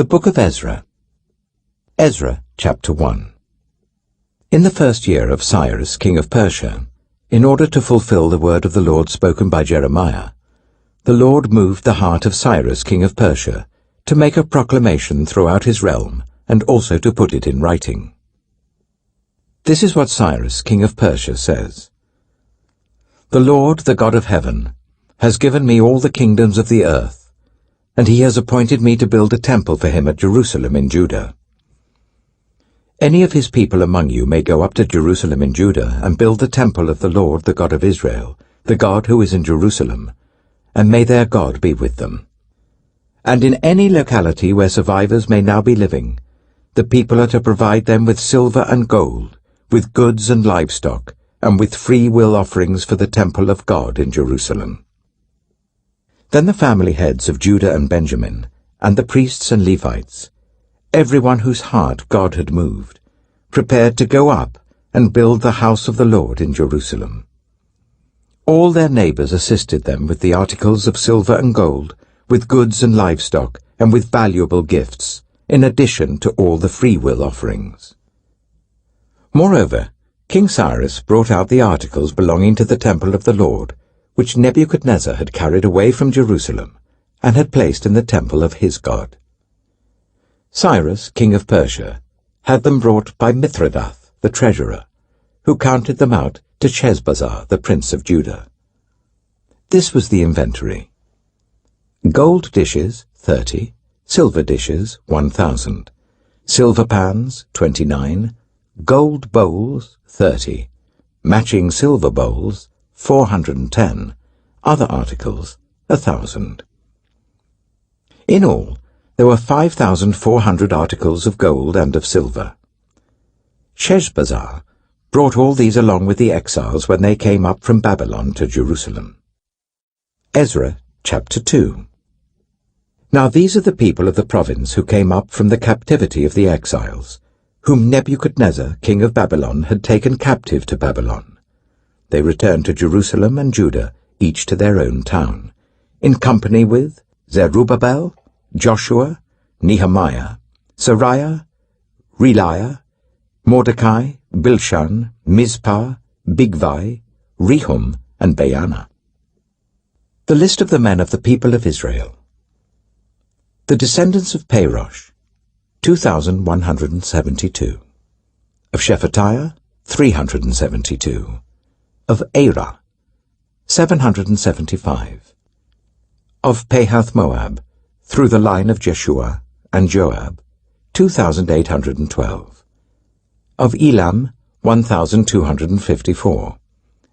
The Book of Ezra. Ezra, chapter 1. In the first year of Cyrus, king of Persia, in order to fulfill the word of the Lord spoken by Jeremiah, the Lord moved the heart of Cyrus, king of Persia, to make a proclamation throughout his realm, and also to put it in writing. This is what Cyrus, king of Persia, says. The Lord, the God of heaven, has given me all the kingdoms of the earth, and he has appointed me to build a temple for him at Jerusalem in Judah. Any of his people among you may go up to Jerusalem in Judah and build the temple of the Lord, the God of Israel, the God who is in Jerusalem, and may their God be with them. And in any locality where survivors may now be living, the people are to provide them with silver and gold, with goods and livestock, and with free will offerings for the temple of God in Jerusalem. Then the family heads of Judah and Benjamin, and the priests and Levites, everyone whose heart God had moved, prepared to go up and build the house of the Lord in Jerusalem. All their neighbors assisted them with the articles of silver and gold, with goods and livestock, and with valuable gifts, in addition to all the freewill offerings. Moreover, King Cyrus brought out the articles belonging to the temple of the Lord, which Nebuchadnezzar had carried away from Jerusalem, and had placed in the temple of his God. Cyrus, king of Persia, had them brought by Mithredath, the treasurer, who counted them out to Sheshbazzar, the prince of Judah. This was the inventory: gold dishes, 30, silver dishes, 1,000, silver pans, 29, gold bowls, 30, matching silver bowls, 410, other articles, 1,000. In all, there were 5,400 articles of gold and of silver. Sheshbazzar brought all these along with the exiles when they came up from Babylon to Jerusalem. Ezra, chapter 2. Now these are the people of the province who came up from the captivity of the exiles, whom Nebuchadnezzar, king of Babylon, had taken captive to Babylon. They returned to Jerusalem and Judah, each to their own town, in company with Zerubbabel, Joshua, Nehemiah, Sariah, Reliah, Mordecai, Bilshan, Mizpah, Bigvai, Rehum, and Baanah. The list of the men of the people of Israel. The descendants of Parosh, 2,172. Of Shephatiah, 372. Of Arah, 775. Of Pahath-Moab, through the line of Jeshua and Joab, 2,812. Of Elam, 1,254.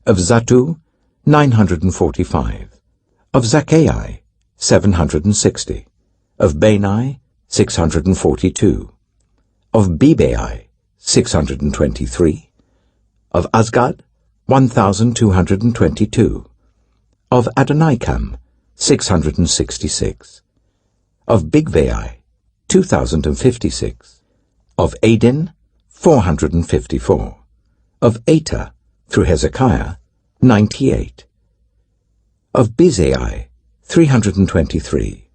Of Zattu, 945. Of Zaccai, 760. Of Bani, 642. Of Bebai, 623. Of Azgad, 1,222. Of Adonikam, 666. Of Bigvai, 2,056. Of Adin, 454. Of Atah, through Hezekiah, 98. Of Bezai, 323.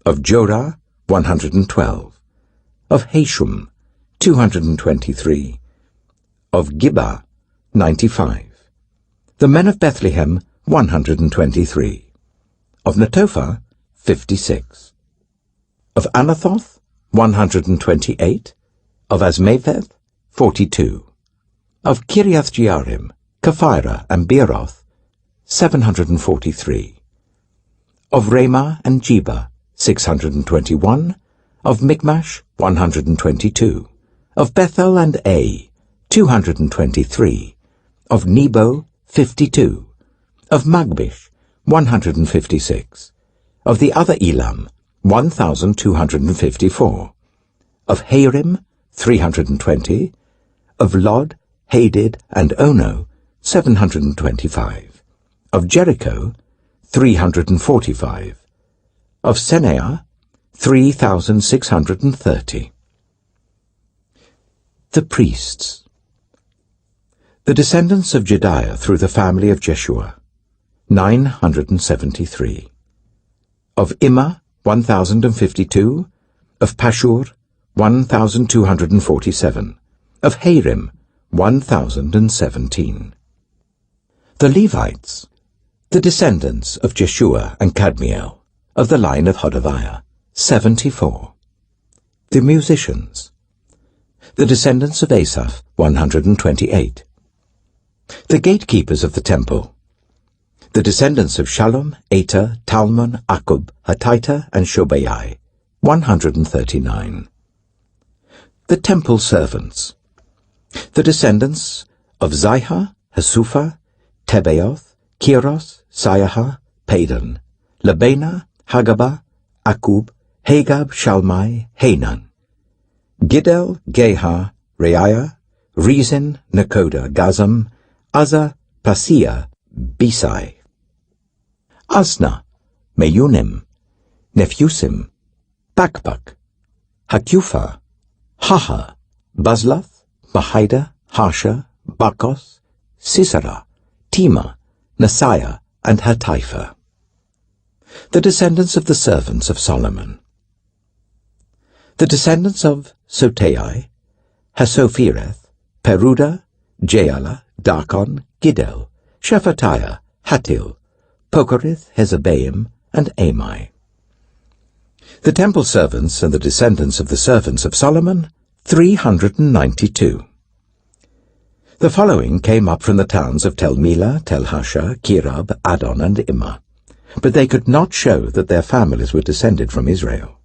Of Jorah, 112. Of Hashum, 223. Of Gibbah, 95. The men of Bethlehem, 123. Of Netophah, 56. Of Anathoth, 128. Of Azmaveth, 42. Of Kiriath-Jearim, Kephirah, and Beeroth, 743. Of Ramah and Jeba, 621. Of Michmash, 122. Of Bethel and Ai, 223. Of Nebo, 52. Of Magbish, 156. Of the other Elam, 1,254. Of Harim, 320. Of Lod, Hadid, and Ono, 725. Of Jericho, 345. Of Seneah, 3,630. The priests. The descendants of Jediah through the family of Jeshua, 973. Of Immer, 1,052. of Pashur, 1,247, of Harim, 1,017. The Levites, the descendants of Jeshua and Kadmiel, of the line of Hodaviah, 74. The musicians, the descendants of Asaph, 128. The gatekeepers of the temple, the descendants of Shallum, Ater, Talmon, Akub, Hatita, and Shobai, 139. The temple servants, the descendants of Zihah, Hasupha, Tebaoth, Kiros, Siaha, Padan, Labana, Hagabah, Akub, Hagab, Shalmai, Hanan, Giddel, Gehar, Reiah, Rezin, Nakoda, Gazam, Azza, Pasia, Besai, Asna, Meunim, Nephusim, Bakbak, Hakupha, Haha, Bazlath, Mahida, Harsha, Bakos, Sisera, Tema, Nasiah, and Hatipha. The descendants of the servants of Solomon. The descendants of Sotai, Hasophireth, Peruda, Jaala, Darkon, Giddel, Shephatiah, Hatil, Pokerith, Hezebaim, and Amai. The temple servants and the descendants of the servants of Solomon, 392. The following came up from the towns of Tel Melah, Tel Harsha, Kirab, Adon, and Immer, but they could not show that their families were descended from Israel.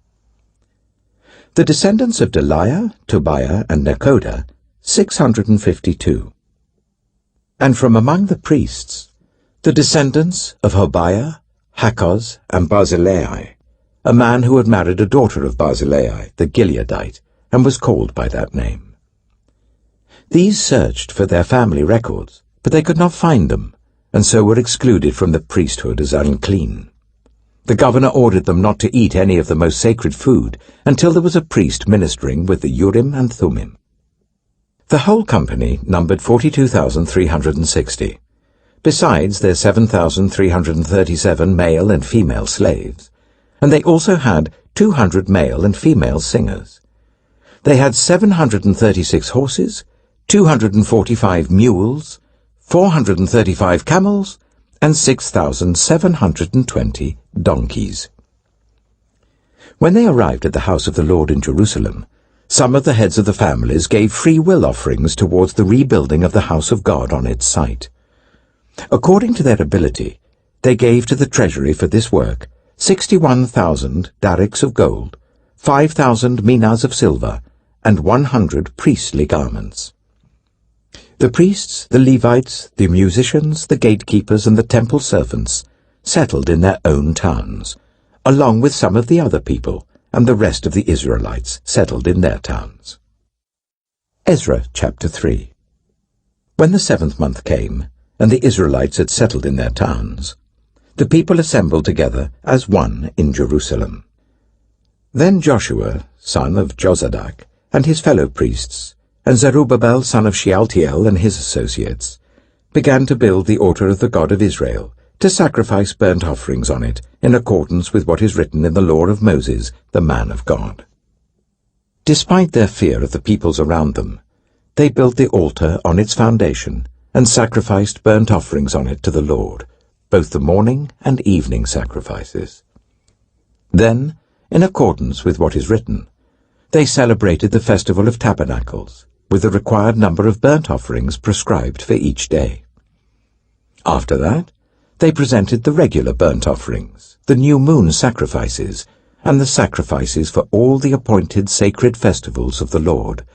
The descendants of Deliah, Tobiah, and Nekoda, 652. And from among the priests, the descendants of Hobiah, Hakkoz, and Barzillai, a man who had married a daughter of Barzillai, the Gileadite, and was called by that name. These searched for their family records, but they could not find them, and so were excluded from the priesthood as unclean. The governor ordered them not to eat any of the most sacred food until there was a priest ministering with the Urim and Thummim. The whole company numbered 42,360, besides their 7,337 male and female slaves, and they also had 200 male and female singers. They had 736 horses, 245 mules, 435 camels, and 6,720 donkeys. When they arrived at the house of the Lord in Jerusalem, some of the heads of the families gave free will offerings towards the rebuilding of the house of God on its site. According to their ability, they gave to the treasury for this work 61,000 darics of gold, 5,000 minas of silver, and 100 priestly garments. The priests, the Levites, the musicians, the gatekeepers, and the temple servants settled in their own towns, along with some of the other people, and the rest of the Israelites settled in their towns. Ezra chapter 3. When the 7th month came, and the Israelites had settled in their towns, the people assembled together as one in Jerusalem. Then Joshua, son of Jozadak, and his fellow priests, and Zerubbabel, son of Shealtiel, and his associates, began to build the altar of the God of Israel, to sacrifice burnt offerings on it, in accordance with what is written in the law of Moses, the man of God. Despite their fear of the peoples around them, they built the altar on its foundation, and sacrificed burnt offerings on it to the Lord, both the morning and evening sacrifices. Then, in accordance with what is written, they celebrated the Festival of Tabernacles, with the required number of burnt offerings prescribed for each day. After that, they presented the regular burnt offerings, the new moon sacrifices, and the sacrifices for all the appointed sacred festivals of the Lord,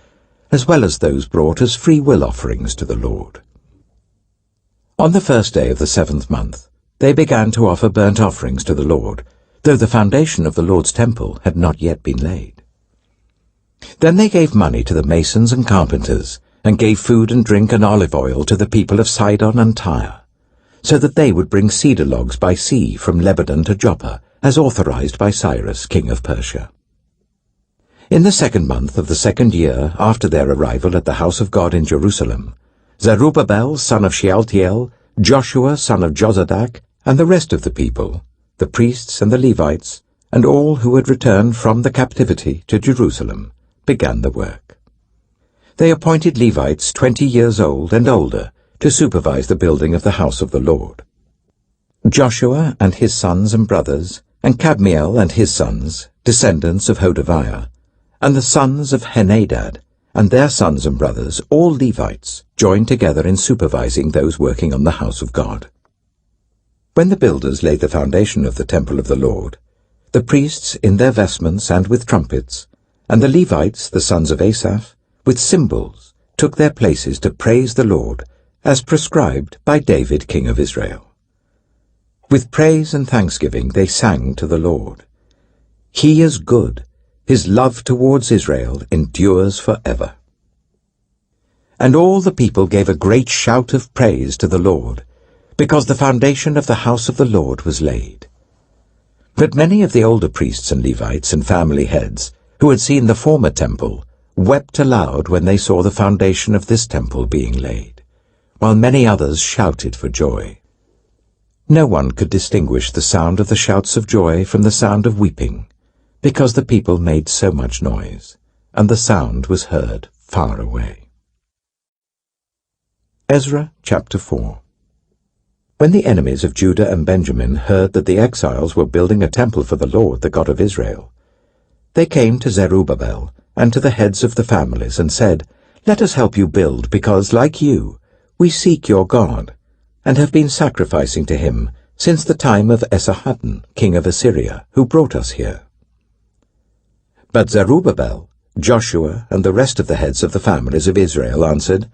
as well as those brought as free will offerings to the Lord. On the first day of the 7th month, they began to offer burnt offerings to the Lord, though the foundation of the Lord's temple had not yet been laid. Then they gave money to the masons and carpenters, and gave food and drink and olive oil to the people of Sidon and Tyre, so that they would bring cedar logs by sea from Lebanon to Joppa, as authorized by Cyrus, king of Persia. In the 2nd month of the 2nd year after their arrival at the house of God in Jerusalem, Zerubbabel, son of Shealtiel, Joshua, son of Jozadak, and the rest of the people, the priests and the Levites, and all who had returned from the captivity to Jerusalem began the work. They appointed Levites 20 years old and older to supervise the building of the house of the Lord. Joshua and his sons and brothers, and Kadmiel and his sons, descendants of Hodaviah, and the sons of Henadad, and their sons and brothers, all Levites, joined together in supervising those working on the house of God. When the builders laid the foundation of the temple of the Lord, the priests in their vestments and with trumpets, and the Levites, the sons of Asaph, with cymbals, took their places to praise the Lord, as prescribed by David king of Israel. With praise and thanksgiving they sang to the Lord. He is good, his love towards Israel endures forever. And all the people gave a great shout of praise to the Lord, because the foundation of the house of the Lord was laid. But many of the older priests and Levites and family heads, who had seen the former temple, wept aloud when they saw the foundation of this temple being laid, while many others shouted for joy. No one could distinguish the sound of the shouts of joy from the sound of weeping, because the people made so much noise, and the sound was heard far away. Ezra chapter 4. When the enemies of Judah and Benjamin heard that the exiles were building a temple for the Lord, the God of Israel, they came to Zerubbabel and to the heads of the families and said, Let us help you build, because, like you, we seek your God, and have been sacrificing to him since the time of Esarhaddon, king of Assyria, who brought us here. But Zerubbabel, Joshua, and the rest of the heads of the families of Israel answered,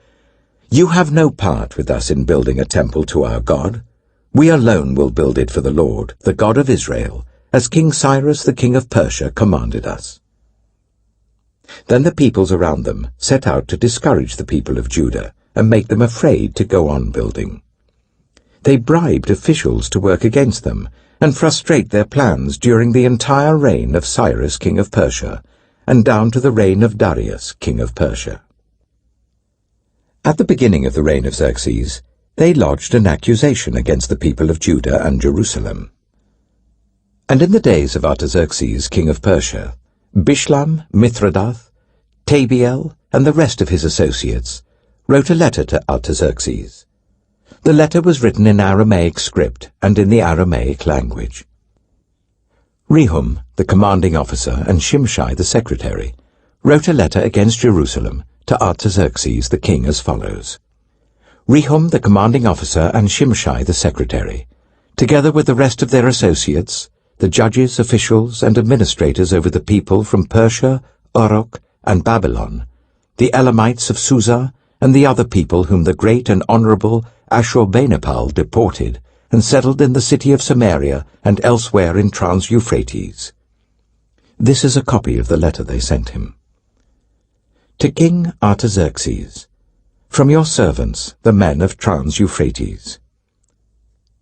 You have no part with us in building a temple to our God. We alone will build it for the Lord, the God of Israel, as King Cyrus the king of Persia commanded us. Then the peoples around them set out to discourage the people of Judah and make them afraid to go on building. They bribed officials to work against them and frustrate their plans during the entire reign of Cyrus king of Persia and down to the reign of Darius king of Persia. At the beginning of the reign of Xerxes, they lodged an accusation against the people of Judah and Jerusalem. And in the days of Artaxerxes king of Persia, Bishlam, Mithredath, Tabiel, and the rest of his associates wrote a letter to Artaxerxes. The letter was written in Aramaic script and in the Aramaic language. Rehum, the commanding officer, and Shimshai, the secretary, wrote a letter against Jerusalem to Artaxerxes the king as follows. Rehum, the commanding officer, and Shimshai, the secretary, together with the rest of their associates, the judges, officials, and administrators over the people from Persia, Uruk, and Babylon, the Elamites of Susa, and the other people whom the great and honorable Ashurbanipal deported and settled in the city of Samaria and elsewhere in Trans-Euphrates. This is a copy of the letter they sent him. To King Artaxerxes, from your servants, the men of Trans-Euphrates.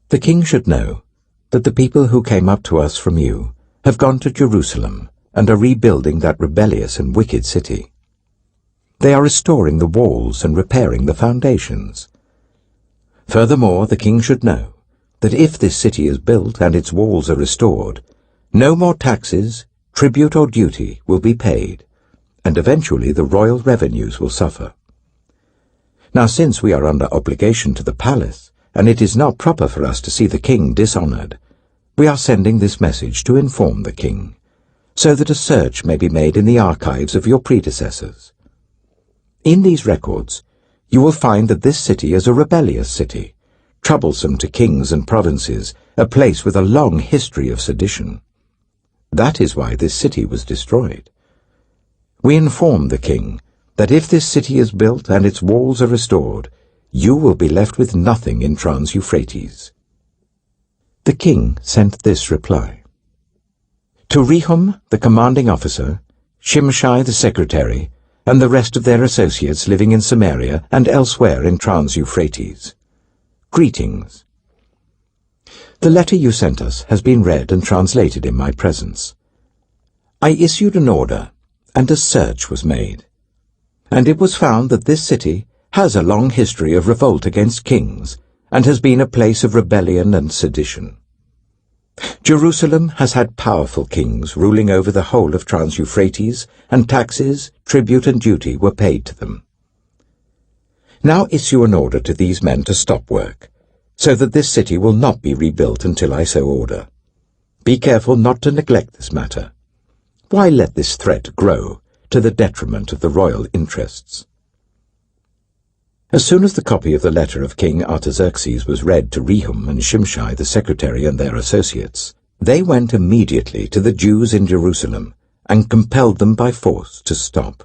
The king should know that the people who came up to us from you have gone to Jerusalem and are rebuilding that rebellious and wicked city. They are restoring the walls and repairing the foundations. Furthermore, the king should know that if this city is built and its walls are restored, no more taxes, tribute or duty will be paid, and eventually the royal revenues will suffer. Now, since we are under obligation to the palace, and it is not proper for us to see the king dishonored, we are sending this message to inform the king, so that a search may be made in the archives of your predecessors. In these records, you will find that this city is a rebellious city, troublesome to kings and provinces, a place with a long history of sedition. That is why this city was destroyed. We inform the king that if this city is built and its walls are restored, you will be left with nothing in Trans-Euphrates. The king sent this reply. To Rehum, the commanding officer, Shimshai the secretary, and the rest of their associates living in Samaria and elsewhere in Trans-Euphrates. Greetings. The letter you sent us has been read and translated in my presence. I issued an order, and a search was made, and it was found that this city has a long history of revolt against kings and has been a place of rebellion and sedition. Jerusalem has had powerful kings ruling over the whole of Trans-Euphrates, and taxes, tribute and duty were paid to them. Now issue an order to these men to stop work, so that this city will not be rebuilt until I so order. Be careful not to neglect this matter. Why let this threat grow to the detriment of the royal interests? As soon as the copy of the letter of King Artaxerxes was read to Rehum and Shimshai the secretary and their associates, they went immediately to the Jews in Jerusalem and compelled them by force to stop.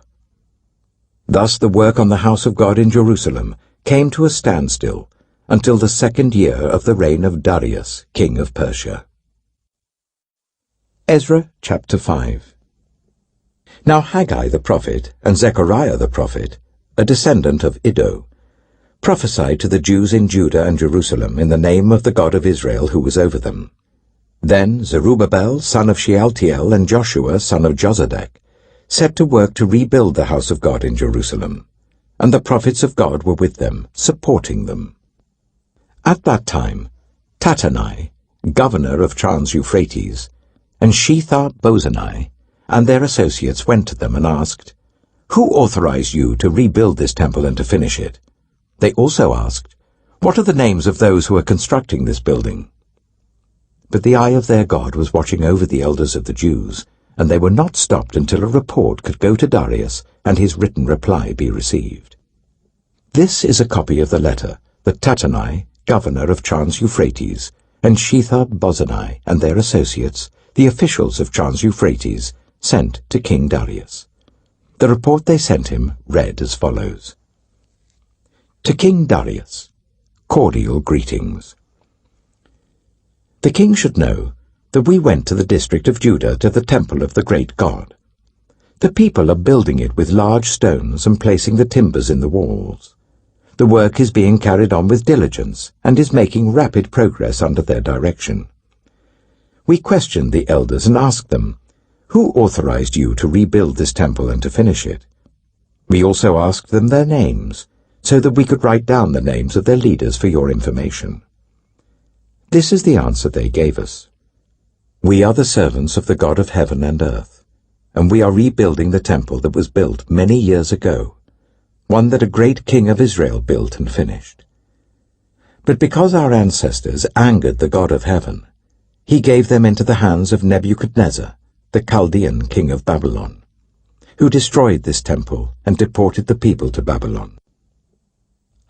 Thus the work on the house of God in Jerusalem came to a standstill until the 2nd year of the reign of Darius, king of Persia. Ezra chapter 5. Now Haggai the prophet and Zechariah the prophet, a descendant of Iddo, prophesied to the Jews in Judah and Jerusalem in the name of the God of Israel who was over them. Then Zerubbabel, son of Shealtiel, and Joshua, son of Jozadak, set to work to rebuild the house of God in Jerusalem, and the prophets of God were with them, supporting them. At that time, Tattenai, governor of Trans-Euphrates, and Shethar-Bozenai, and their associates went to them and asked, "Who authorized you to rebuild this temple and to finish it?" They also asked, "What are the names of those who are constructing this building?" But the eye of their God was watching over the elders of the Jews, and they were not stopped until a report could go to Darius and his written reply be received. This is a copy of the letter that Tattenai, governor of Trans-Euphrates, and Shethar-Bozenai and their associates, the officials of Trans-Euphrates, sent to King Darius. The report they sent him read as follows. To King Darius, cordial greetings. The king should know that we went to the district of Judah to the temple of the great God. The people are building it with large stones and placing the timbers in the walls. The work is being carried on with diligence and is making rapid progress under their direction. We questioned the elders and asked them, "Who authorized you to rebuild this temple and to finish it?" We also asked them their names, so that we could write down the names of their leaders for your information. This is the answer they gave us. We are the servants of the God of heaven and earth, and we are rebuilding the temple that was built many years ago, one that a great king of Israel built and finished. But because our ancestors angered the God of heaven, he gave them into the hands of Nebuchadnezzar, the Chaldean king of Babylon, who destroyed this temple and deported the people to Babylon.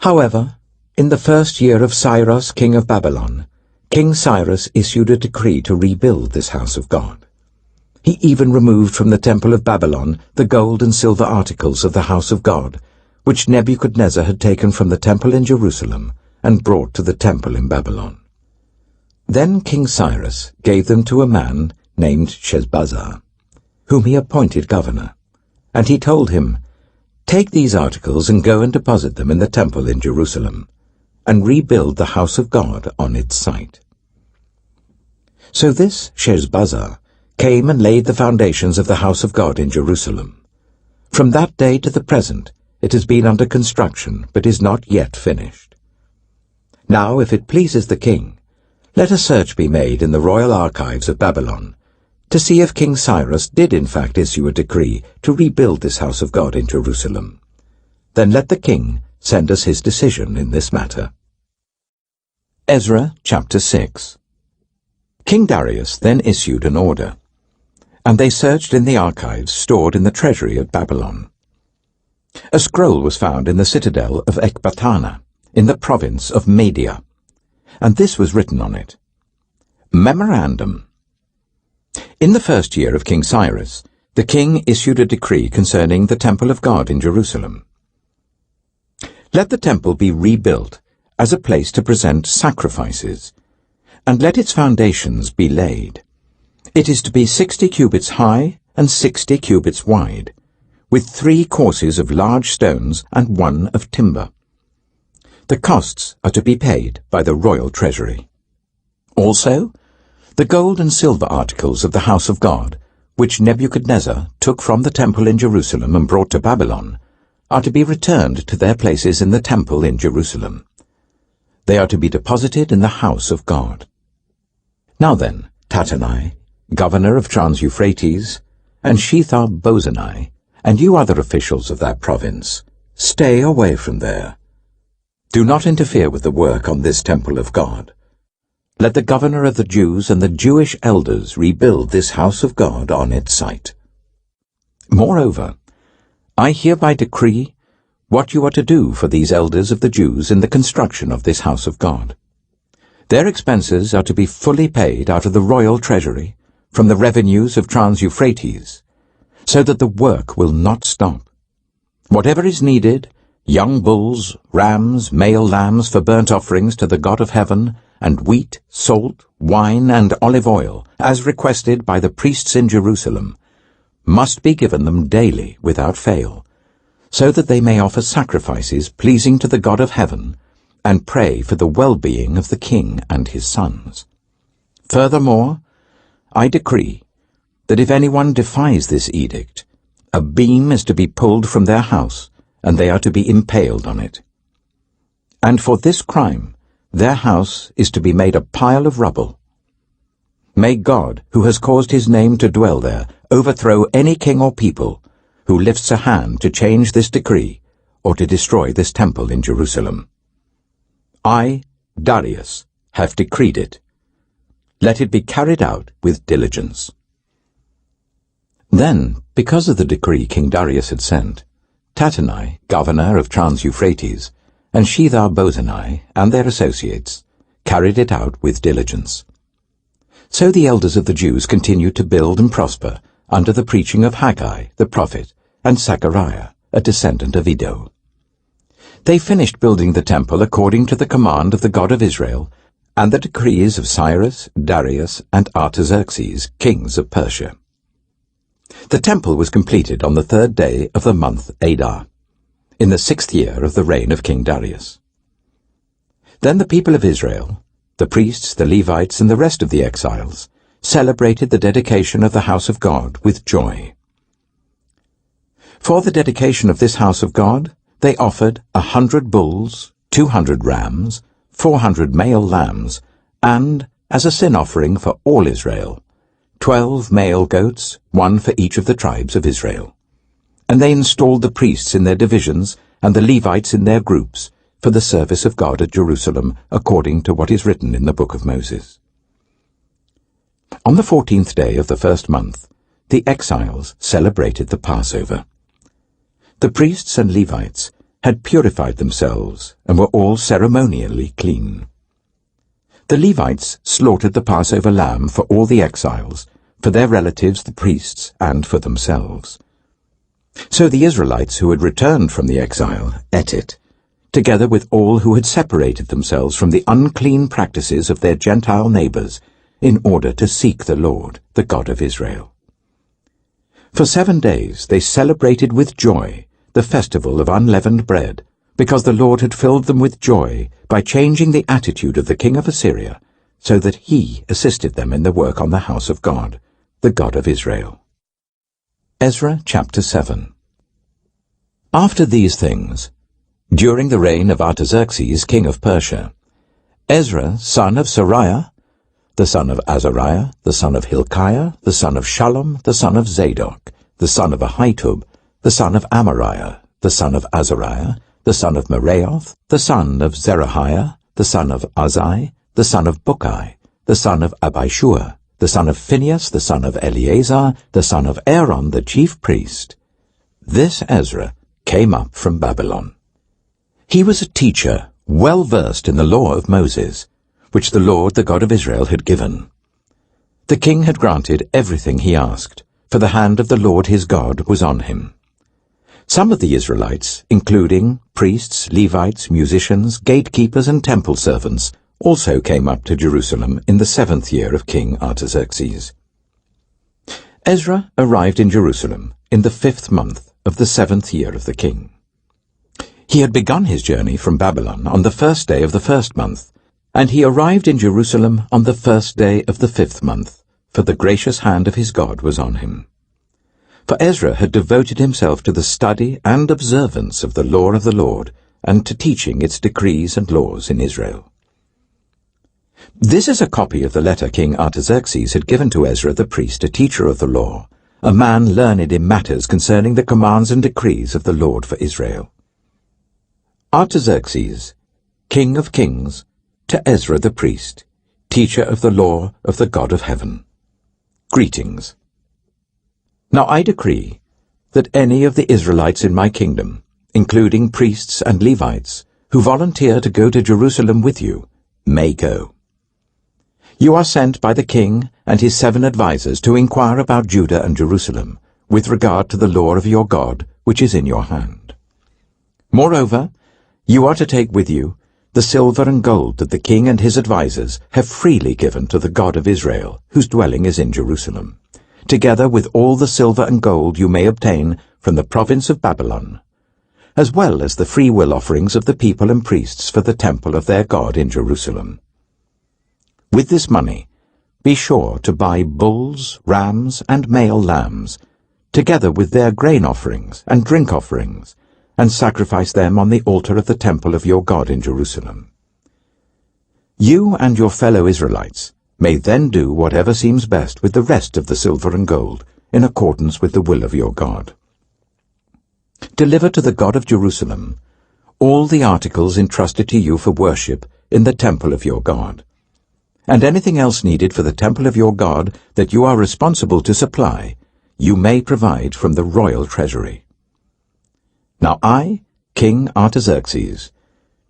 However, in the 1st year of Cyrus, king of Babylon, King Cyrus issued a decree to rebuild this house of God. He even removed from the temple of Babylon the gold and silver articles of the house of God, which Nebuchadnezzar had taken from the temple in Jerusalem and brought to the temple in Babylon. Then King Cyrus gave them to a man named Sheshbazzar, whom he appointed governor, and he told him, "Take these articles and go and deposit them in the temple in Jerusalem, and rebuild the house of God on its site." So this Sheshbazzar came and laid the foundations of the house of God in Jerusalem. From that day to the present it has been under construction, but is not yet finished. Now, if it pleases the king, let a search be made in the royal archives of Babylon, to see if King Cyrus did in fact issue a decree to rebuild this house of God in Jerusalem. Then let the king send us his decision in this matter. Ezra chapter 6. King Darius then issued an order, and they searched in the archives stored in the treasury at Babylon. A scroll was found in the citadel of Ecbatana, in the province of Media, and this was written on it. Memorandum. In the 1st year of King Cyrus, the king issued a decree concerning the temple of God in Jerusalem. Let the temple be rebuilt as a place to present sacrifices, and let its foundations be laid. It is to be 60 cubits high and 60 cubits wide, with 3 courses of large stones and 1 of timber. The costs are to be paid by the royal treasury. Also, the gold and silver articles of the house of God, which Nebuchadnezzar took from the temple in Jerusalem and brought to Babylon, are to be returned to their places in the temple in Jerusalem. They are to be deposited in the house of God. Now then, Tattenai, governor of Trans-Euphrates, and Shethar-Bozenai, and you other officials of that province, stay away from there. Do not interfere with the work on this temple of God. Let the governor of the Jews and the Jewish elders rebuild this house of God on its site. Moreover, I hereby decree what you are to do for these elders of the Jews in the construction of this house of God. Their expenses are to be fully paid out of the royal treasury, from the revenues of Trans-Euphrates, so that the work will not stop. Whatever is needed, young bulls, rams, male lambs for burnt offerings to the God of heaven, and wheat, salt, wine, and olive oil, as requested by the priests in Jerusalem, must be given them daily without fail, so that they may offer sacrifices pleasing to the God of heaven, and pray for the well-being of the king and his sons. Furthermore, I decree that if anyone defies this edict, a beam is to be pulled from their house, and they are to be impaled on it. And for this crime, their house is to be made a pile of rubble. May God, who has caused his name to dwell there, overthrow any king or people who lifts a hand to change this decree or to destroy this temple in Jerusalem. I, Darius, have decreed it. Let it be carried out with diligence. Then, because of the decree King Darius had sent, Tattenai, governor of Trans-Euphrates, and Shethar-Bozenai and their associates carried it out with diligence. So the elders of the Jews continued to build and prosper under the preaching of Haggai the prophet and Zechariah, a descendant of Iddo. They finished building the temple according to the command of the God of Israel and the decrees of Cyrus, Darius, and Artaxerxes, kings of Persia. The temple was completed on the 3rd day of the month Adar, in the 6th year of the reign of King Darius. Then the people of Israel, the priests, the Levites, and the rest of the exiles, celebrated the dedication of the house of God with joy. For the dedication of this house of God, they offered 100 bulls, 200 rams, 400 male lambs, and, as a sin offering for all Israel, 12 male goats, one for each of the tribes of Israel. And they installed the priests in their divisions and the Levites in their groups for the service of God at Jerusalem, according to what is written in the book of Moses. On the 14th day of the 1st month, the exiles celebrated the Passover. The priests and Levites had purified themselves and were all ceremonially clean. The Levites slaughtered the Passover lamb for all the exiles, for their relatives the priests, and for themselves. So the Israelites who had returned from the exile ate it, together with all who had separated themselves from the unclean practices of their Gentile neighbors, in order to seek the Lord, the God of Israel. For 7 days they celebrated with joy the festival of unleavened bread, because the Lord had filled them with joy by changing the attitude of the king of Assyria, so that he assisted them in the work on the house of God, the God of Israel. Ezra chapter 7. After these things, during the reign of Artaxerxes, king of Persia, Ezra, son of Sariah, the son of Azariah, the son of Hilkiah, the son of Shallum, the son of Zadok, the son of Ahitub, the son of Amariah, the son of Azariah, the son of Meraioth, the son of Zerahiah, the son of Azai, the son of Bukai, the son of Abishua, the son of Phinehas, the son of Eleazar, the son of Aaron, the chief priest. This Ezra came up from Babylon. He was a teacher, well versed in the law of Moses, which the Lord, the God of Israel, had given. The king had granted everything he asked, for the hand of the Lord his God was on him. Some of the Israelites, including priests, Levites, musicians, gatekeepers, and temple servants, also came up to Jerusalem in the 7th year of King Artaxerxes. Ezra arrived in Jerusalem in the 5th month of the 7th year of the king. He had begun his journey from Babylon on the 1st day of the 1st month, and he arrived in Jerusalem on the 1st day of the 5th month, for the gracious hand of his God was on him. For Ezra had devoted himself to the study and observance of the law of the Lord, and to teaching its decrees and laws in Israel. This is a copy of the letter King Artaxerxes had given to Ezra the priest, a teacher of the law, a man learned in matters concerning the commands and decrees of the Lord for Israel. Artaxerxes, King of Kings, to Ezra the priest, teacher of the law of the God of heaven. Greetings. Now I decree that any of the Israelites in my kingdom, including priests and Levites, who volunteer to go to Jerusalem with you, may go. You are sent by the king and his 7 advisers to inquire about Judah and Jerusalem, with regard to the law of your God, which is in your hand. Moreover, you are to take with you the silver and gold that the king and his advisers have freely given to the God of Israel, whose dwelling is in Jerusalem, together with all the silver and gold you may obtain from the province of Babylon, as well as the freewill offerings of the people and priests for the temple of their God in Jerusalem. With this money, be sure to buy bulls, rams, and male lambs, together with their grain offerings and drink offerings, and sacrifice them on the altar of the temple of your God in Jerusalem. You and your fellow Israelites may then do whatever seems best with the rest of the silver and gold, in accordance with the will of your God. Deliver to the God of Jerusalem all the articles entrusted to you for worship in the temple of your God, and anything else needed for the temple of your God that you are responsible to supply, you may provide from the royal treasury. Now I, King Artaxerxes,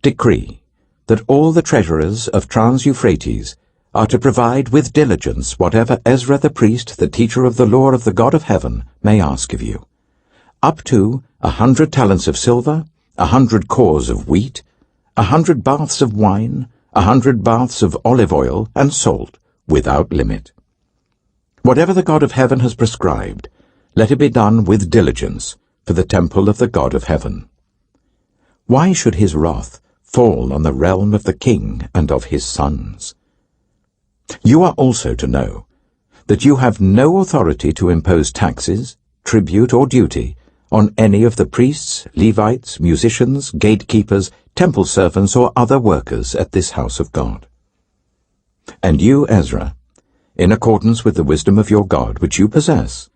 decree that all the treasurers of Trans-Euphrates are to provide with diligence whatever Ezra the priest, the teacher of the law of the God of heaven, may ask of you, up to 100 talents of silver, 100 cors of wheat, 100 baths of wine, 100 baths of olive oil and salt, without limit. Whatever the God of heaven has prescribed, let it be done with diligence for the temple of the God of heaven. Why should his wrath fall on the realm of the king and of his sons? You are also to know that you have no authority to impose taxes, tribute, or duty on any of the priests, Levites, musicians, gatekeepers, temple servants, or other workers at this house of God. And you, Ezra, in accordance with the wisdom of your God which you possess,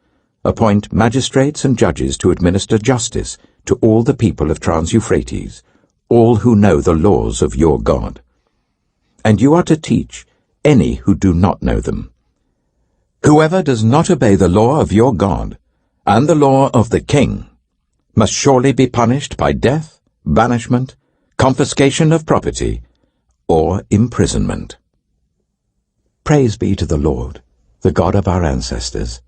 appoint magistrates and judges to administer justice to all the people of Trans-Euphrates, all who know the laws of your God. And you are to teach any who do not know them. Whoever does not obey the law of your God and the law of the king must surely be punished by death, banishment, confiscation of property, or imprisonment. Praise be to the Lord, the God of our ancestors,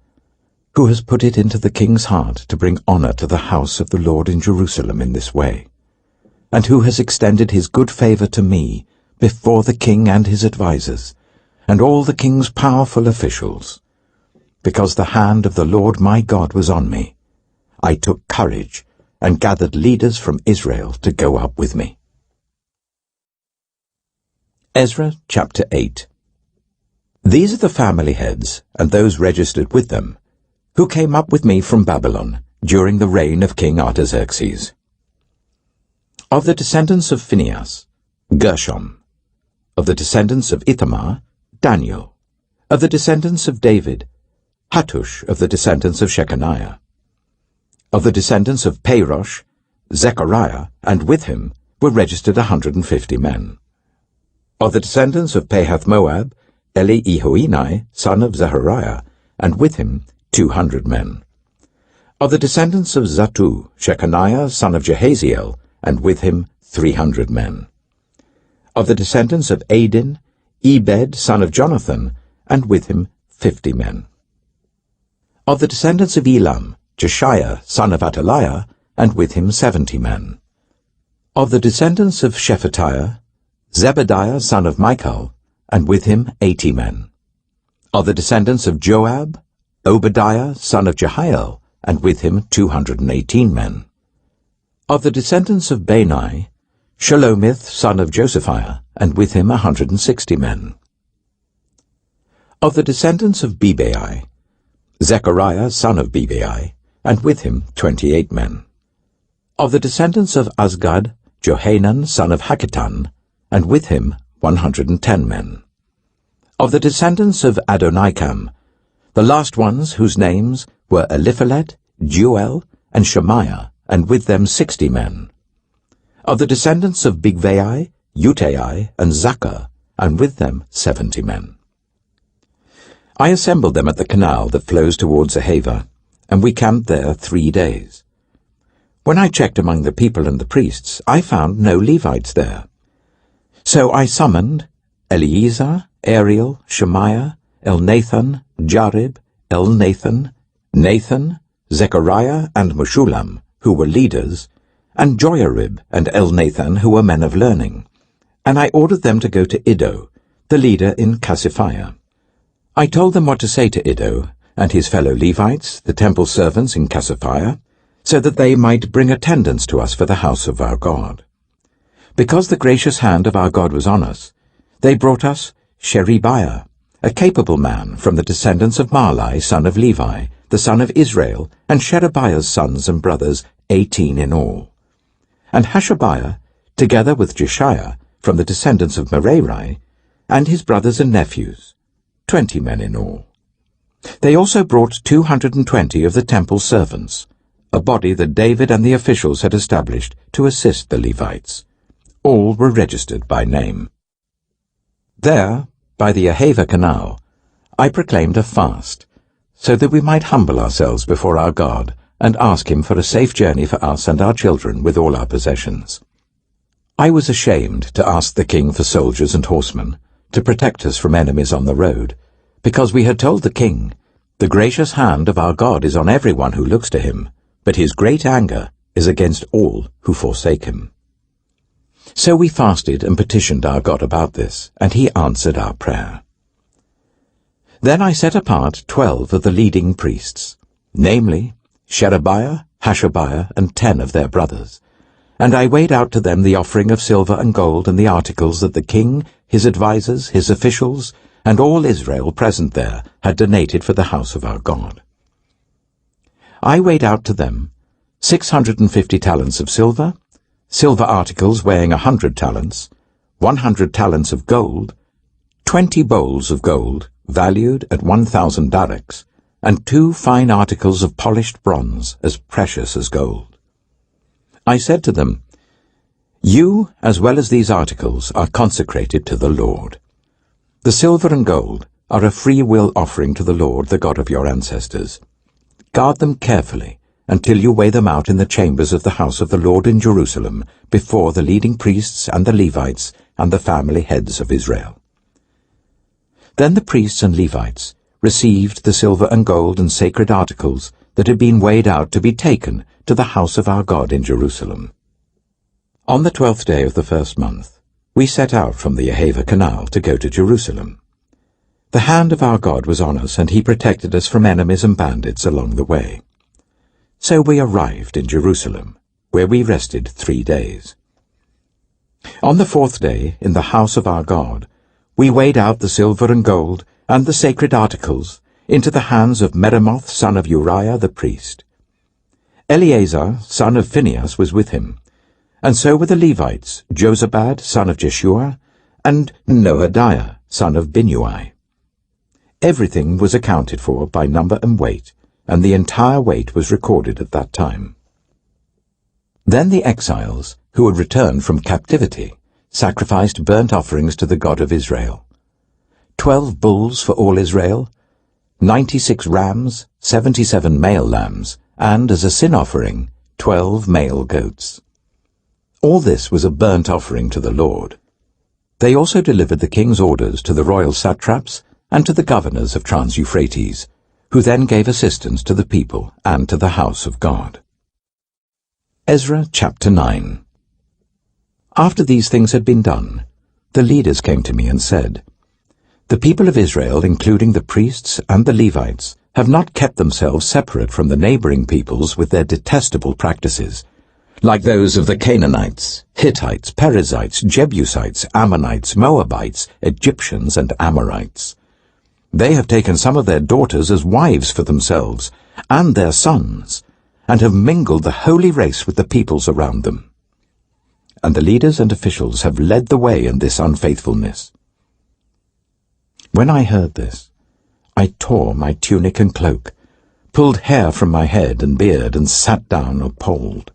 who has put it into the king's heart to bring honor to the house of the Lord in Jerusalem in this way, and who has extended his good favor to me before the king and his advisers, and all the king's powerful officials. Because the hand of the Lord my God was on me, I took courage and gathered leaders from Israel to go up with me. Ezra chapter 8. These are the family heads, and those registered with them, who came up with me from Babylon during the reign of King Artaxerxes. Of the descendants of Phinehas, Gershom. Of the descendants of Ithamar, Daniel. Of the descendants of David, Hattush. Of the descendants of Shechaniah. Of the descendants of Parosh, Zechariah, and with him were registered 150 men. Of the descendants of Pahath-Moab, Eli-Ehoenai, son of Zechariah, and with him 200 men. Of the descendants of Zattu, Shechaniah, son of Jehaziel, and with him 300 men. Of the descendants of Adin, Ebed, son of Jonathan, and with him 50 men. Of the descendants of Elam, Jeshaiah, son of Ataliah, and with him 70 men. Of the descendants of Shephatiah, Zebediah, son of Michael, and with him 80 men. Of the descendants of Joab, Obadiah, son of Jehiel, and with him 218 men. Of the descendants of Bani, Shelomith, son of Josephiah, and with him 160 men. Of the descendants of Bebai, Zechariah, son of Bebai, and with him 28 men. Of the descendants of Azgad, Johanan, son of Hakatan, and with him 110 men. Of the descendants of Adonikam, the last ones whose names were Eliphalet, Jeuel, and Shemaiah, and with them 60 men. Of the descendants of Bigvai, Utai, and Zakkar, and with them 70 men. I assembled them at the canal that flows towards Ahava, and we camped there 3 days. When I checked among the people and the priests, I found no Levites there. So I summoned Eleazar, Ariel, Shemaiah, Elnathan, Jarib, Elnathan, Nathan, Zechariah, and Meshullam, who were leaders, and Joiarib and Elnathan, who were men of learning, and I ordered them to go to Iddo, the leader in Cassiphia. I told them what to say to Iddo and his fellow Levites, the temple servants in Cassiphia, so that they might bring attendance to us for the house of our God. Because the gracious hand of our God was on us, they brought us Sherebiah, a capable man from the descendants of Mahli, son of Levi, the son of Israel, and Sherebiah's sons and brothers, 18 in all. And Hashabiah, together with Jeshiah, from the descendants of Merari, and his brothers and nephews, 20 men in all. They also brought 220 of the temple servants, a body that David and the officials had established to assist the Levites. All were registered by name. There, by the Ahava canal, I proclaimed a fast, so that we might humble ourselves before our God and ask him for a safe journey for us and our children with all our possessions. I was ashamed to ask the king for soldiers and horsemen to protect us from enemies on the road, because we had told the king, "The gracious hand of our God is on everyone who looks to him, but his great anger is against all who forsake him." So we fasted and petitioned our God about this, and he answered our prayer. Then I set apart 12 of the leading priests, namely Sherebiah, Hashabiah, and 10 of their brothers, and I weighed out to them the offering of silver and gold and the articles that the king, his advisers, his officials, and all Israel present there had donated for the house of our God. I weighed out to them 650 talents of silver, silver articles weighing 100 talents, 100 talents of gold, 20 bowls of gold, valued at 1,000 dareks, and 2 fine articles of polished bronze as precious as gold. I said to them, "You, as well as these articles, are consecrated to the Lord. The silver and gold are a free will offering to the Lord, the God of your ancestors. Guard them carefully until you weigh them out in the chambers of the house of the Lord in Jerusalem before the leading priests and the Levites and the family heads of Israel." Then the priests and Levites received the silver and gold and sacred articles that had been weighed out to be taken to the house of our God in Jerusalem. On the 12th day of the first month, we set out from the Ahava canal to go to Jerusalem. The hand of our God was on us, and he protected us from enemies and bandits along the way. So we arrived in Jerusalem, where we rested 3 days. On the 4th day, in the house of our God, we weighed out the silver and gold and the sacred articles into the hands of Meremoth, son of Uriah the priest. Eleazar, son of Phinehas, was with him, and so were the Levites, Jozabad, son of Jeshua, and Noadiah, son of Binnui. Everything was accounted for by number and weight, and the entire weight was recorded at that time. Then the exiles, who had returned from captivity, sacrificed burnt offerings to the God of Israel. 12 bulls for all Israel, 96 rams, 77 male lambs, and as a sin offering, 12 male goats. All this was a burnt offering to the Lord. They also delivered the king's orders to the royal satraps and to the governors of Trans-Euphrates, who then gave assistance to the people and to the house of God. Ezra chapter 9. After these things had been done, the leaders came to me and said, "The people of Israel, including the priests and the Levites, have not kept themselves separate from the neighboring peoples with their detestable practices, like those of the Canaanites, Hittites, Perizzites, Jebusites, Ammonites, Moabites, Egyptians, and Amorites. They have taken some of their daughters as wives for themselves, and their sons, and have mingled the holy race with the peoples around them. And the leaders and officials have led the way in this unfaithfulness. When I heard this, I tore my tunic and cloak, pulled hair from my head and beard, and sat down appalled.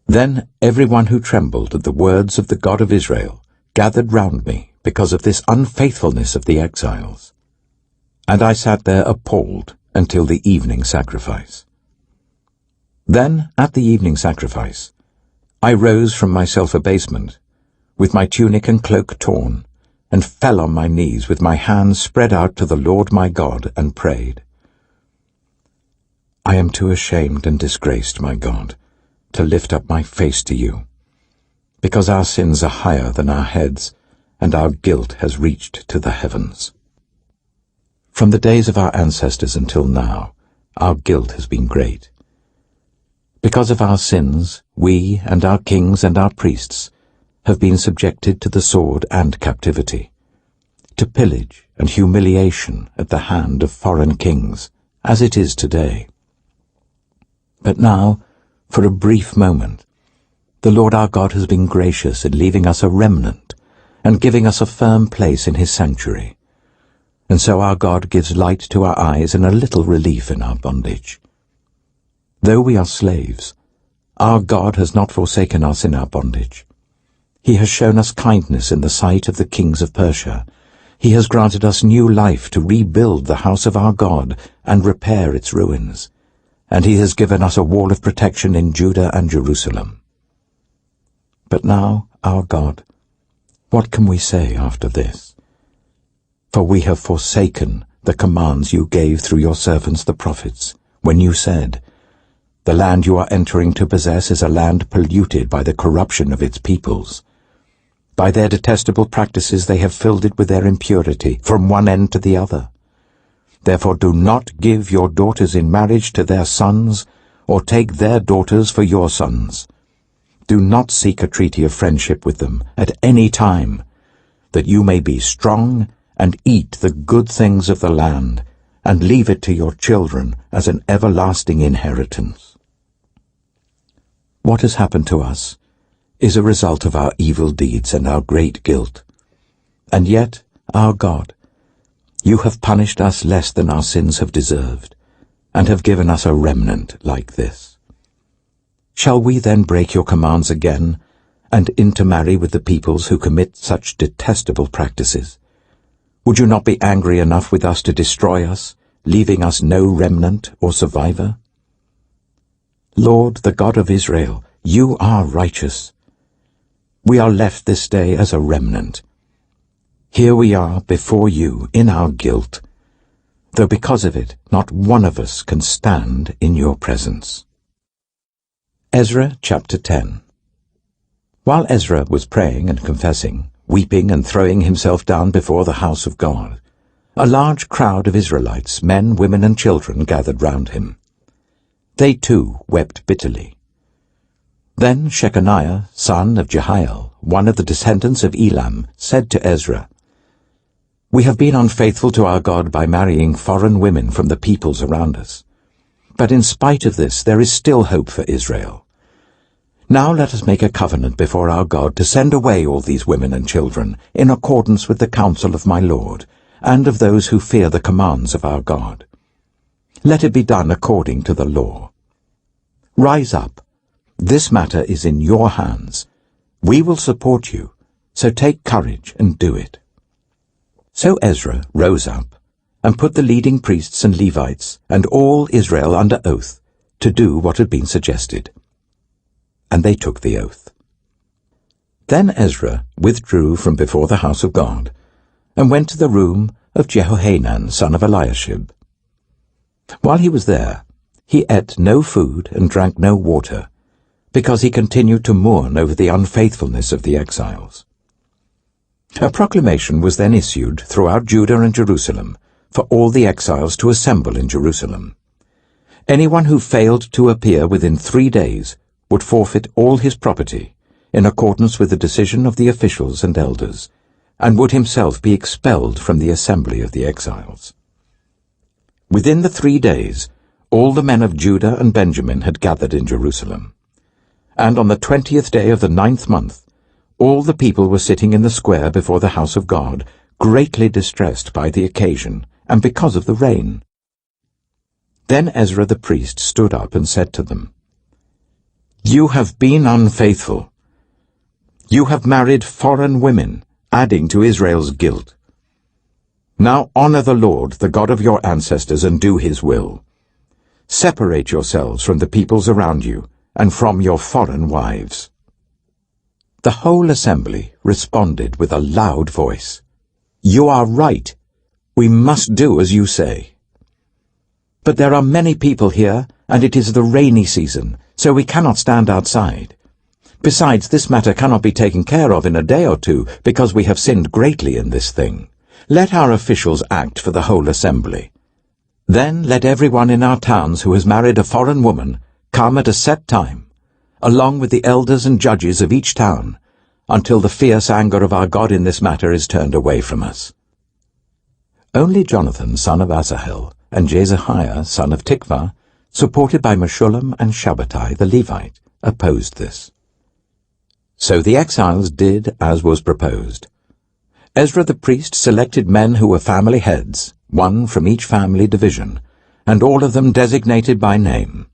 Then everyone who trembled at the words of the God of Israel gathered round me because of this unfaithfulness of the exiles. And I sat there appalled until the evening sacrifice. Then, at the evening sacrifice, I rose from my self-abasement, with my tunic and cloak torn, and fell on my knees with my hands spread out to the Lord my God, and prayed. I am too ashamed and disgraced, my God, to lift up my face to you, because our sins are higher than our heads, and our guilt has reached to the heavens. From the days of our ancestors until now, our guilt has been great. Because of our sins, we and our kings and our priests have been subjected to the sword and captivity, to pillage and humiliation at the hand of foreign kings, as it is today. But now, for a brief moment, the Lord our God has been gracious in leaving us a remnant and giving us a firm place in his sanctuary. And so our God gives light to our eyes and a little relief in our bondage. Though we are slaves, our God has not forsaken us in our bondage. He has shown us kindness in the sight of the kings of Persia. He has granted us new life to rebuild the house of our God and repair its ruins. And he has given us a wall of protection in Judah and Jerusalem. But now, our God, what can we say after this? For we have forsaken the commands you gave through your servants the prophets, when you said, "The land you are entering to possess is a land polluted by the corruption of its peoples. By their detestable practices they have filled it with their impurity from one end to the other. Therefore do not give your daughters in marriage to their sons, or take their daughters for your sons. Do not seek a treaty of friendship with them at any time, that you may be strong and eat the good things of the land, and leave it to your children as an everlasting inheritance." What has happened to us is a result of our evil deeds and our great guilt. And yet, our God, you have punished us less than our sins have deserved, and have given us a remnant like this. Shall we then break your commands again, and intermarry with the peoples who commit such detestable practices? Would you not be angry enough with us to destroy us, leaving us no remnant or survivor? Lord, the God of Israel, you are righteous. We are left this day as a remnant. Here we are before you in our guilt, though because of it not one of us can stand in your presence. Ezra chapter 10. While Ezra was praying and confessing, weeping and throwing himself down before the house of God, a large crowd of Israelites, men, women, and children, gathered round him. They too wept bitterly. Then Shechaniah, son of Jehiel, one of the descendants of Elam, said to Ezra, "We have been unfaithful to our God by marrying foreign women from the peoples around us. But in spite of this, there is still hope for Israel. Now let us make a covenant before our God to send away all these women and children, in accordance with the counsel of my Lord, and of those who fear the commands of our God. Let it be done according to the law. Rise up. This matter is in your hands. We will support you, so take courage and do it." So Ezra rose up, and put the leading priests and Levites, and all Israel under oath, to do what had been suggested. And they took the oath. Then Ezra withdrew from before the house of God, and went to the room of Jehohanan, son of Eliashib. While he was there, he ate no food and drank no water, because he continued to mourn over the unfaithfulness of the exiles. A proclamation was then issued throughout Judah and Jerusalem for all the exiles to assemble in Jerusalem. Anyone who failed to appear within 3 days would forfeit all his property, in accordance with the decision of the officials and elders, and would himself be expelled from the assembly of the exiles. Within the 3 days, all the men of Judah and Benjamin had gathered in Jerusalem. And on the 20th day of the 9th month, all the people were sitting in the square before the house of God, greatly distressed by the occasion and because of the rain. Then Ezra the priest stood up and said to them, "You have been unfaithful. You have married foreign women, adding to Israel's guilt. Now honor the Lord, the God of your ancestors, and do his will. Separate yourselves from the peoples around you and from your foreign wives." The whole assembly responded with a loud voice, "You are right. We must do as you say. But there are many people here, and it is the rainy season, so we cannot stand outside. Besides, this matter cannot be taken care of in a day or two, because we have sinned greatly in this thing. Let our officials act for the whole assembly. Then let everyone in our towns who has married a foreign woman come at a set time, along with the elders and judges of each town, until the fierce anger of our God in this matter is turned away from us." Only Jonathan, son of Asahel, and Jezahiah, son of Tikvah, supported by Meshullam and Shabbatai the Levite, opposed this. So the exiles did as was proposed. Ezra the priest selected men who were family heads, one from each family division, and all of them designated by name.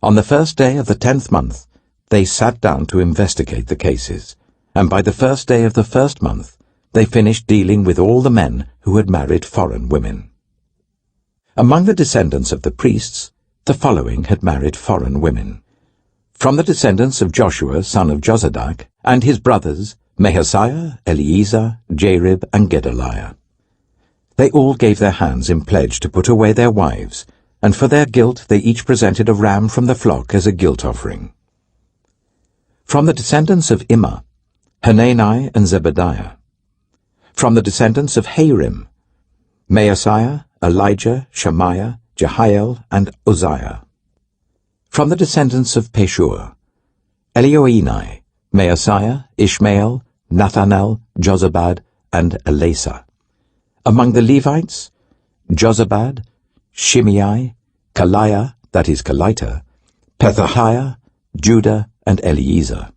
On the first day of the 10th month, they sat down to investigate the cases, and by the first day of the first month, they finished dealing with all the men who had married foreign women. Among the descendants of the priests, the following had married foreign women. From the descendants of Joshua, son of Jozadak, and his brothers, Mahasiah, Eleazar, Jarib, and Gedaliah. They all gave their hands in pledge to put away their wives, and for their guilt they each presented a ram from the flock as a guilt offering. From the descendants of Immer, Hanani and Zebediah. From the descendants of Harim, Maaseiah, Elijah, Shemaiah, Jehiel, and Uzziah. From the descendants of Pashur, Elioenai, Maaseiah, Ishmael, Nathanael, Jozabad, and Elasa. Among the Levites, Jozabad, Shimei, Kaliah, that is Kalita, Pethahiah, Judah, and Eliezer.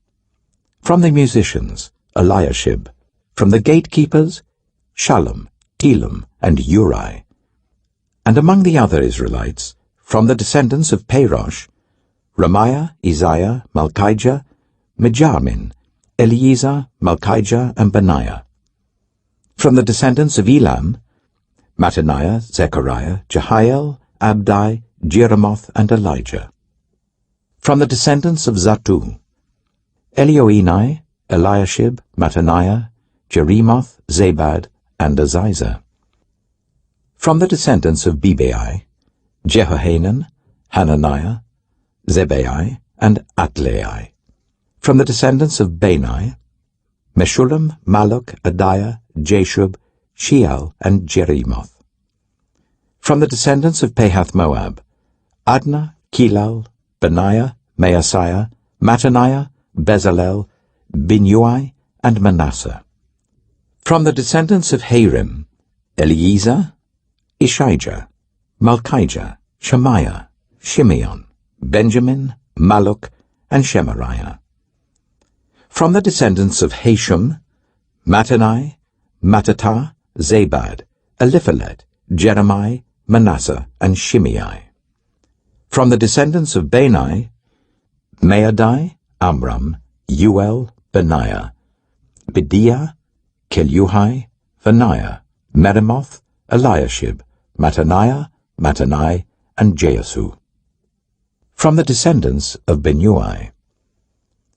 From the musicians, Eliashib. From the gatekeepers, Shallum, Telem, and Uri. And among the other Israelites, from the descendants of Parosh, Ramiah, Isaiah, Malchijah, Mijamin, Eliezer, Malchijah, and Benaiah. From the descendants of Elam, Mattaniah, Zechariah, Jehiel, Abdi, Jeremoth, and Elijah. From the descendants of Zattu, Elioenai, Eliashib, Mattaniah, Jeremoth, Zabad, and Aziza. From the descendants of Bebai, Jehohanan, Hananiah, Zebai, and Atlai. From the descendants of Bani, Meshullam, Maluk, Adiah, Jashub, Sheal, and Jeremoth. From the descendants of Pahath-Moab, Adnah, Kilal, Benaiah, Maaseiah, Mattaniah, Bezalel, Binnui, and Manasseh. From the descendants of Harim, Eliezer, Ishijah, Malchijah, Shemaiah, Shimeon, Benjamin, Maluk, and Shemariah. From the descendants of Hashum, Mattenai, Mattatah, Zabad, Eliphalet, Jeremiah, Manasseh, and Shimei. From the descendants of Bani, Maadai, Amram, Uel, Benaiah, Bediah, Keluhai, Vaniah, Meremoth, Eliashib, Mattaniah, Mattanai, and Jeasu. From the descendants of Binnui,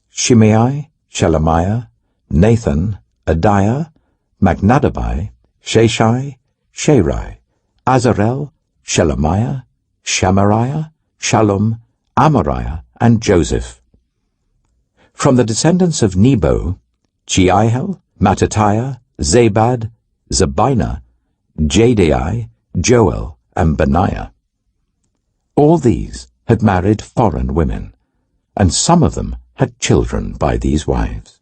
Shimei, Shelemiah, Nathan, Adiah, Magnadabai, Sheshai, Sherai, Azarel, Shelemiah, Shamariah, Shallum, Amariah, and Joseph. From the descendants of Nebo, Jehiel, Mattatiah, Zabad, Zabina, Jadai, Joel, and Benaiah. All these had married foreign women, and some of them had children by these wives.